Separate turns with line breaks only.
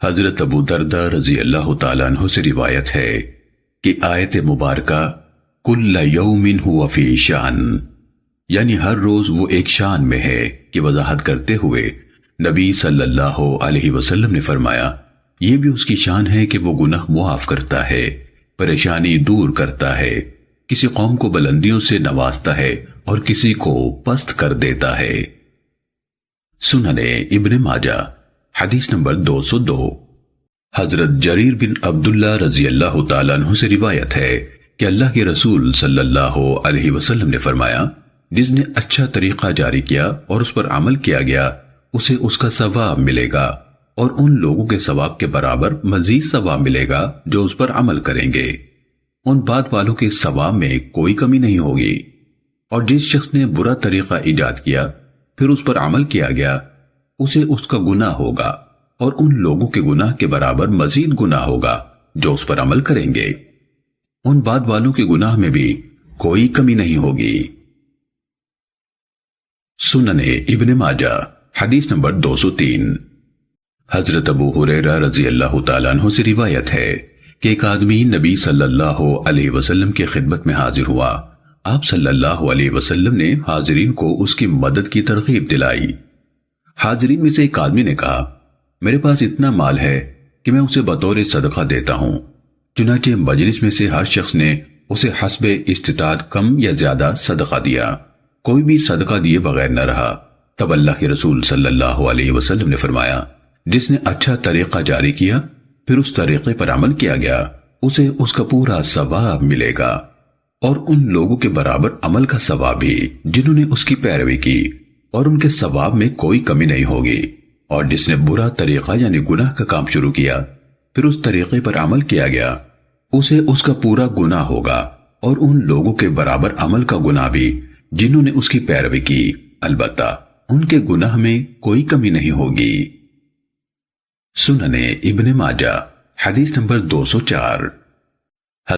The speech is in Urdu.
حضرت ابو دردہ رضی اللہ تعالیٰ عنہ سے روایت ہے کہ آیت مبارکہ کل یوم ہوا فی شان، یعنی ہر روز وہ ایک شان میں ہے کہ وضاحت کرتے ہوئے نبی صلی اللہ علیہ وسلم نے فرمایا یہ بھی اس کی شان ہے کہ وہ گناہ معاف کرتا ہے، پریشانی دور کرتا ہے، کسی قوم کو بلندیوں سے نوازتا ہے اور کسی کو پست کر دیتا ہے۔ سننے ابن ماجہ حدیث نمبر 202۔ حضرت جریر بن عبداللہ رضی اللہ تعالیٰ عنہ سے روایت ہے کہ اللہ کے رسول صلی اللہ علیہ وسلم نے فرمایا جس نے اچھا طریقہ جاری کیا اور اس پر عمل کیا گیا اسے اس کا ثواب ملے گا اور ان لوگوں کے ثواب کے برابر مزید ثواب ملے گا جو اس پر عمل کریں گے، ان بات والوں کے ثواب میں کوئی کمی نہیں ہوگی۔ اور جس شخص نے برا طریقہ ایجاد کیا پھر اس پر عمل کیا گیا اسے اس کا گناہ ہوگا اور ان لوگوں کے گناہ کے برابر مزید گناہ ہوگا جو اس پر عمل کریں گے، ان بات والوں کے گناہ میں بھی کوئی کمی نہیں ہوگی۔ سننے ابن ماجہ حدیث نمبر 203۔ حضرت ابو ہریرہ رضی اللہ تعالیٰ عنہ سے روایت ہے کہ ایک آدمی نبی صلی اللہ علیہ وسلم کی خدمت میں حاضر ہوا، آپ صلی اللہ علیہ وسلم نے حاضرین کو اس کی مدد کی ترغیب دلائی۔ حاضرین میں سے ایک آدمی نے کہا میرے پاس اتنا مال ہے کہ میں اسے بطور صدقہ دیتا ہوں، چنانچہ مجلس میں سے ہر شخص نے اسے حسب استطاعت کم یا زیادہ صدقہ دیا، کوئی بھی صدقہ دیے بغیر نہ رہا۔ تب اللہ کے رسول صلی اللہ علیہ وسلم نے فرمایا جس نے اچھا طریقہ جاری کیا پھر اس طریقے پر عمل کیا گیا اسے اس کا پورا ثواب ملے گا اور ان لوگوں کے برابر عمل کا ثواب بھی جنہوں نے اس کی پیروی کی، اور ان کے ثواب میں کوئی کمی نہیں ہوگی۔ اور جس نے برا طریقہ یعنی گناہ کا کام شروع کیا پھر اس طریقے پر عمل کیا گیا اسے اس کا پورا گناہ ہوگا اور ان لوگوں کے برابر عمل کا گناہ بھی جنہوں نے اس کی پیروی کی، البتہ ان کے گناہ میں کوئی کمی نہیں ہوگی۔ سننے ابن ماجہ حدیث نمبر 204۔